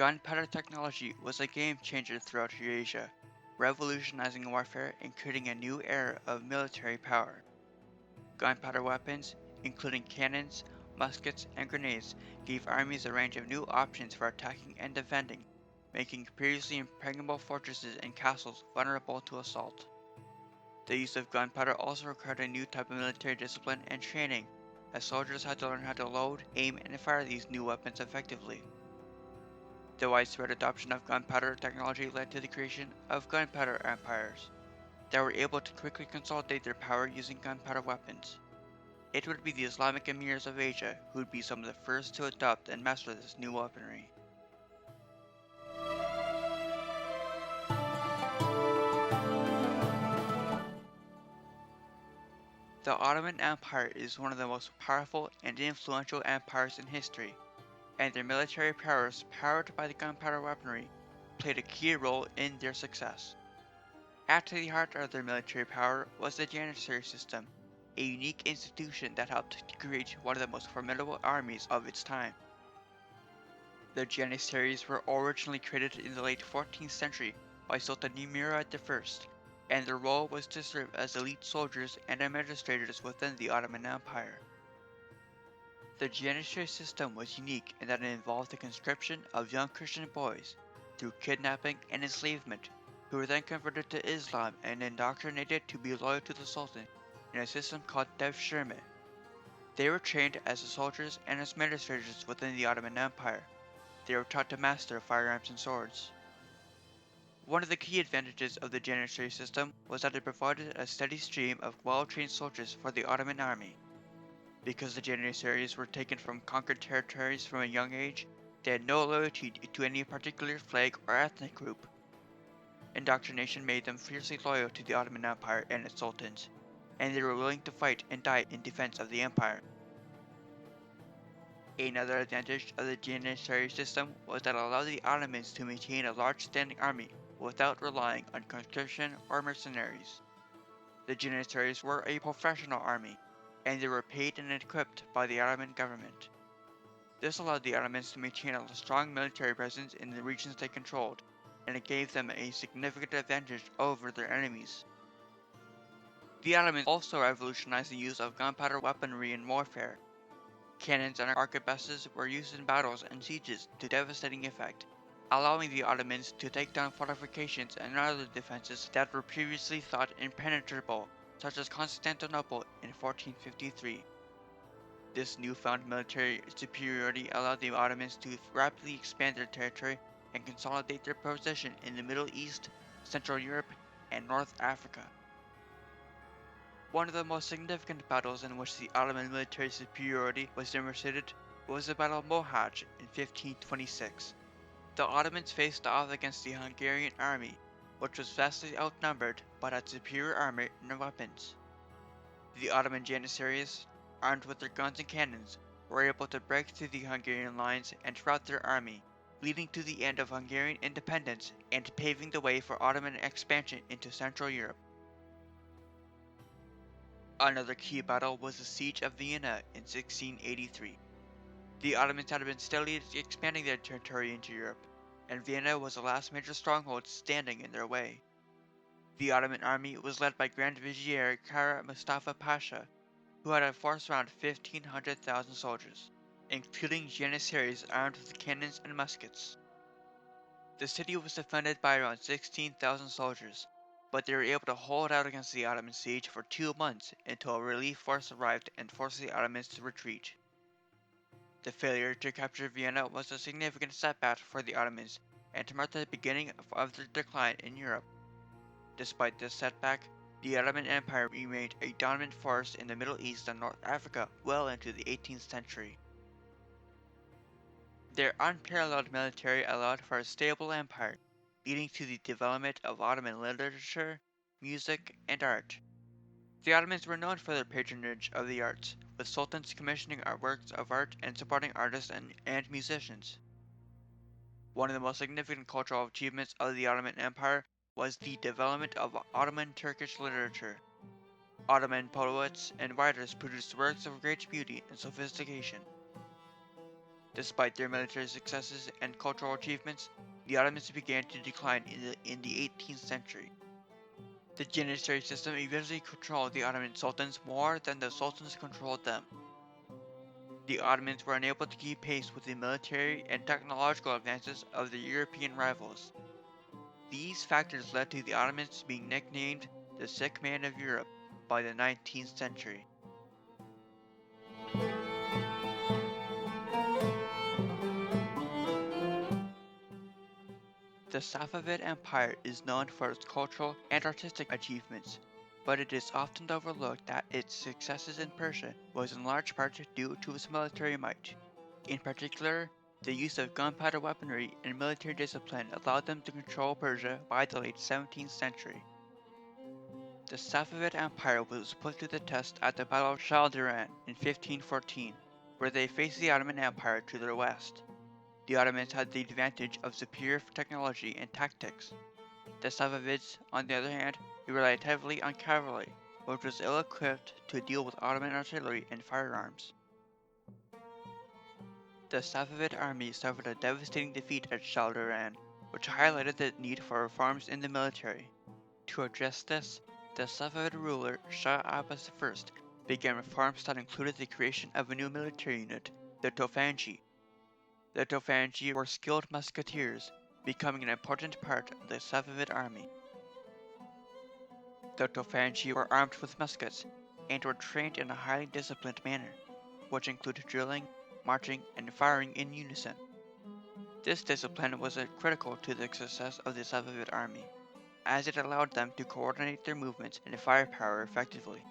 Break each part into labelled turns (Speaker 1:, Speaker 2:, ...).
Speaker 1: Gunpowder technology was a game changer throughout Eurasia, revolutionizing warfare and creating a new era of military power. Gunpowder weapons, including cannons, muskets, and grenades, gave armies a range of new options for attacking and defending, making previously impregnable fortresses and castles vulnerable to assault. The use of gunpowder also required a new type of military discipline and training, as soldiers had to learn how to load, aim, and fire these new weapons effectively. The widespread adoption of gunpowder technology led to the creation of gunpowder empires that were able to quickly consolidate their power using gunpowder weapons. It would be the Islamic emirs of Asia who would be some of the first to adopt and master this new weaponry. The Ottoman Empire is one of the most powerful and influential empires in history, and their military powers, powered by the gunpowder weaponry, played a key role in their success. At the heart of their military power was the Janissary system, a unique institution that helped to create one of the most formidable armies of its time. The Janissaries were originally created in the late 14th century by Sultan Murad I, and their role was to serve as elite soldiers and administrators within the Ottoman Empire. The Janissary system was unique in that it involved the conscription of young Christian boys through kidnapping and enslavement, who were then converted to Islam and indoctrinated to be loyal to the Sultan in a system called devshirme. They were trained as soldiers and administrators within the Ottoman Empire. They were taught to master firearms and swords. One of the key advantages of the Janissary system was that it provided a steady stream of well-trained soldiers for the Ottoman army. Because the Janissaries were taken from conquered territories from a young age, they had no loyalty to any particular flag or ethnic group. Indoctrination made them fiercely loyal to the Ottoman Empire and its sultans, and they were willing to fight and die in defense of the empire. Another advantage of the Janissary system was that it allowed the Ottomans to maintain a large standing army without relying on conscription or mercenaries. The Janissaries were a professional army, and they were paid and equipped by the Ottoman government. This allowed the Ottomans to maintain a strong military presence in the regions they controlled, and it gave them a significant advantage over their enemies. The Ottomans also revolutionized the use of gunpowder weaponry in warfare. Cannons and arquebuses were used in battles and sieges to devastating effect, allowing the Ottomans to take down fortifications and other defenses that were previously thought impenetrable, such as Constantinople in 1453. This newfound military superiority allowed the Ottomans to rapidly expand their territory and consolidate their position in the Middle East, Central Europe, and North Africa. One of the most significant battles in which the Ottoman military superiority was demonstrated was the Battle of Mohács in 1526. The Ottomans faced off against the Hungarian army, which was vastly outnumbered but had superior armor and weapons. The Ottoman Janissaries, armed with their guns and cannons, were able to break through the Hungarian lines and rout their army, leading to the end of Hungarian independence and paving the way for Ottoman expansion into Central Europe. Another key battle was the Siege of Vienna in 1683. The Ottomans had been steadily expanding their territory into Europe, and Vienna was the last major stronghold standing in their way. The Ottoman army was led by Grand Vizier Kara Mustafa Pasha, who had a force around 1,500,000 soldiers, including Janissaries armed with cannons and muskets. The city was defended by around 16,000 soldiers, but they were able to hold out against the Ottoman siege for 2 months until a relief force arrived and forced the Ottomans to retreat. The failure to capture Vienna was a significant setback for the Ottomans and marked the beginning of their decline in Europe. Despite this setback, the Ottoman Empire remained a dominant force in the Middle East and North Africa well into the 18th century. Their unparalleled military allowed for a stable empire, leading to the development of Ottoman literature, music, and art. The Ottomans were known for their patronage of the arts, with sultans commissioning works of art and supporting artists and musicians. One of the most significant cultural achievements of the Ottoman Empire was the development of Ottoman Turkish literature. Ottoman poets and writers produced works of great beauty and sophistication. Despite their military successes and cultural achievements, the Ottomans began to decline in the 18th century. The Janissary system eventually controlled the Ottoman sultans more than the sultans controlled them. The Ottomans were unable to keep pace with the military and technological advances of their European rivals. These factors led to the Ottomans being nicknamed the Sick Man of Europe by the 19th century. The Safavid Empire is known for its cultural and artistic achievements, but it is often overlooked that its successes in Persia was in large part due to its military might. In particular, the use of gunpowder weaponry and military discipline allowed them to control Persia by the late 17th century. The Safavid Empire was put to the test at the Battle of Chaldiran in 1514, where they faced the Ottoman Empire to their west. The Ottomans had the advantage of superior technology and tactics. The Safavids, on the other hand, relied heavily on cavalry, which was ill-equipped to deal with Ottoman artillery and firearms. The Safavid army suffered a devastating defeat at Chaldiran, which highlighted the need for reforms in the military. To address this, the Safavid ruler Shah Abbas I began reforms that included the creation of a new military unit, the Tofangi. The Tofangi were skilled musketeers, becoming an important part of the Safavid army. The Tofangi were armed with muskets and were trained in a highly disciplined manner, which included drilling, marching, and firing in unison. This discipline was critical to the success of the Safavid army, as it allowed them to coordinate their movements and firepower effectively.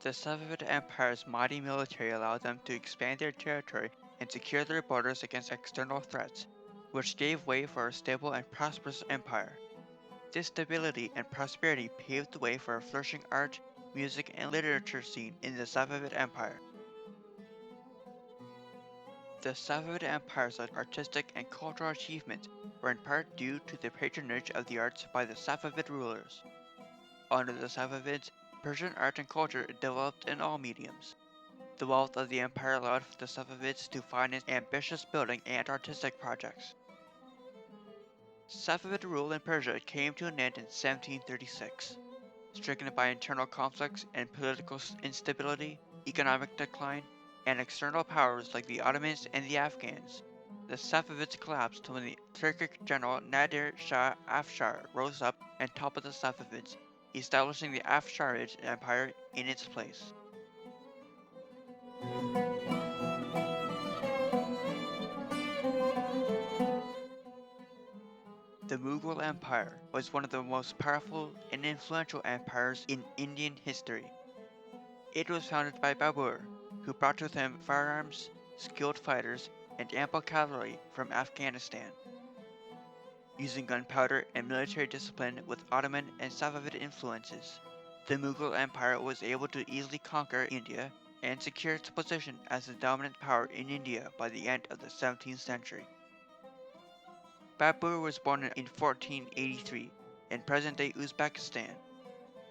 Speaker 1: The Safavid Empire's mighty military allowed them to expand their territory and secure their borders against external threats, which gave way for a stable and prosperous empire. This stability and prosperity paved the way for a flourishing art, music, and literature scene in the Safavid Empire. The Safavid Empire's artistic and cultural achievements were in part due to the patronage of the arts by the Safavid rulers. Under the Safavids, Persian art and culture developed in all mediums. The wealth of the empire allowed the Safavids to finance ambitious building and artistic projects. Safavid rule in Persia came to an end in 1736. Stricken by internal conflicts and political instability, economic decline, and external powers like the Ottomans and the Afghans, the Safavids collapsed when the Turkic general Nadir Shah Afshar rose up and toppled the Safavids, establishing the Afsharid Empire in its place. The Mughal Empire was one of the most powerful and influential empires in Indian history. It was founded by Babur, who brought with him firearms, skilled fighters, and ample cavalry from Afghanistan. Using gunpowder and military discipline with Ottoman and Safavid influences, the Mughal Empire was able to easily conquer India and secure its position as the dominant power in India by the end of the 17th century. Babur was born in 1483 in present-day Uzbekistan.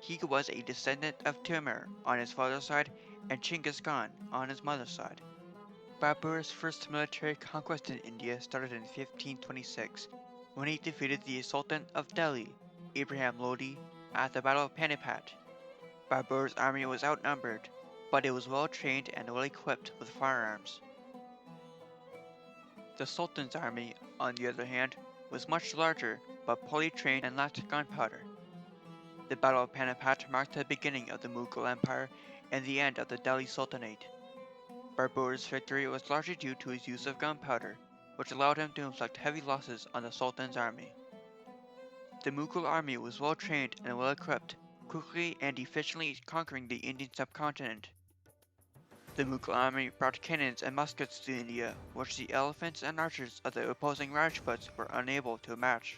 Speaker 1: He was a descendant of Timur on his father's side and Chinggis Khan on his mother's side. Babur's first military conquest in India started in 1526, when he defeated the Sultan of Delhi, Ibrahim Lodi, at the Battle of Panipat. Babur's army was outnumbered, but it was well trained and well equipped with firearms. The Sultan's army, on the other hand, was much larger, but poorly trained and lacked gunpowder. The Battle of Panipat marked the beginning of the Mughal Empire and the end of the Delhi Sultanate. Babur's victory was largely due to his use of gunpowder, which allowed him to inflict heavy losses on the Sultan's army. The Mughal army was well trained and well equipped, quickly and efficiently conquering the Indian subcontinent. The Mughal army brought cannons and muskets to India, which the elephants and archers of the opposing Rajputs were unable to match.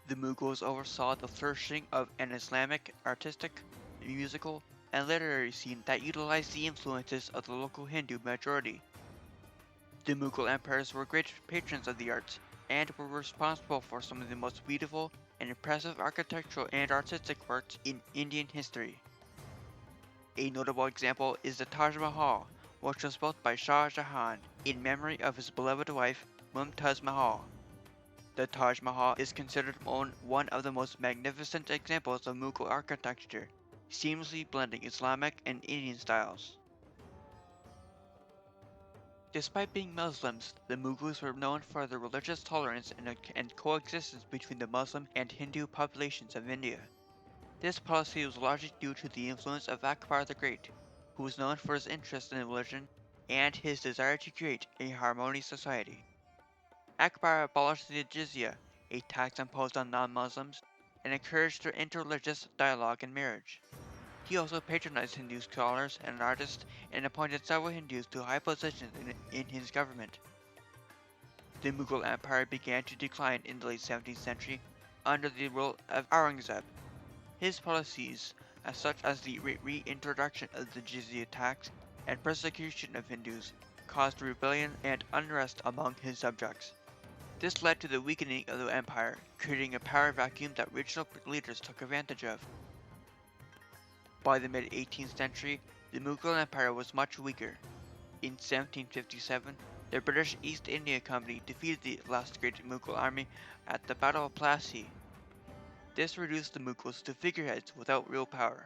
Speaker 1: The Mughals oversaw the flourishing of an Islamic, artistic, musical, and literary scene that utilized the influences of the local Hindu majority. The Mughal emperors were great patrons of the arts, and were responsible for some of the most beautiful and impressive architectural and artistic works in Indian history. A notable example is the Taj Mahal, which was built by Shah Jahan in memory of his beloved wife Mumtaz Mahal. The Taj Mahal is considered one of the most magnificent examples of Mughal architecture, seamlessly blending Islamic and Indian styles. Despite being Muslims, the Mughals were known for their religious tolerance and coexistence between the Muslim and Hindu populations of India. This policy was largely due to the influence of Akbar the Great, who was known for his interest in religion and his desire to create a harmonious society. Akbar abolished the jizya, a tax imposed on non-Muslims, and encouraged their interreligious dialogue and marriage. He also patronized Hindu scholars and artists and appointed several Hindus to high positions in his government. The Mughal Empire began to decline in the late 17th century under the rule of Aurangzeb. His policies, such as the reintroduction of the jizya tax and persecution of Hindus, caused rebellion and unrest among his subjects. This led to the weakening of the empire, creating a power vacuum that regional leaders took advantage of. By the mid-18th century, the Mughal Empire was much weaker. In 1757, the British East India Company defeated the last great Mughal army at the Battle of Plassey. This reduced the Mughals to figureheads without real power.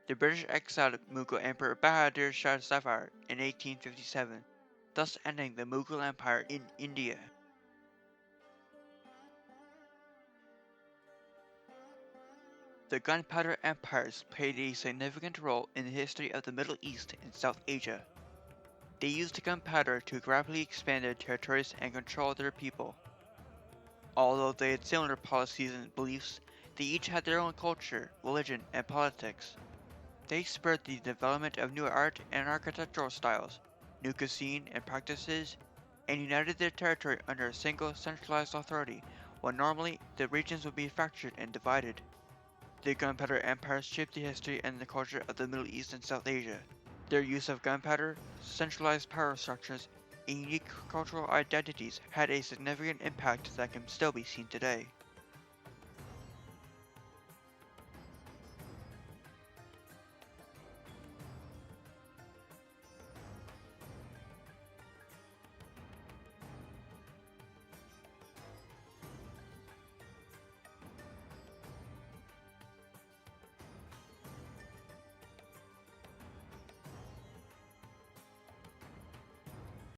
Speaker 1: The British exiled Mughal Emperor Bahadur Shah Zafar in 1857, thus ending the Mughal Empire in India. The Gunpowder Empires played a significant role in the history of the Middle East and South Asia. They used gunpowder to rapidly expand their territories and control their people. Although they had similar policies and beliefs, they each had their own culture, religion, and politics. They spurred the development of new art and architectural styles, new cuisine and practices, and united their territory under a single centralized authority, when normally the regions would be fractured and divided. The Gunpowder Empires shaped the history and the culture of the Middle East and South Asia. Their use of gunpowder, centralized power structures, and unique cultural identities had a significant impact that can still be seen today.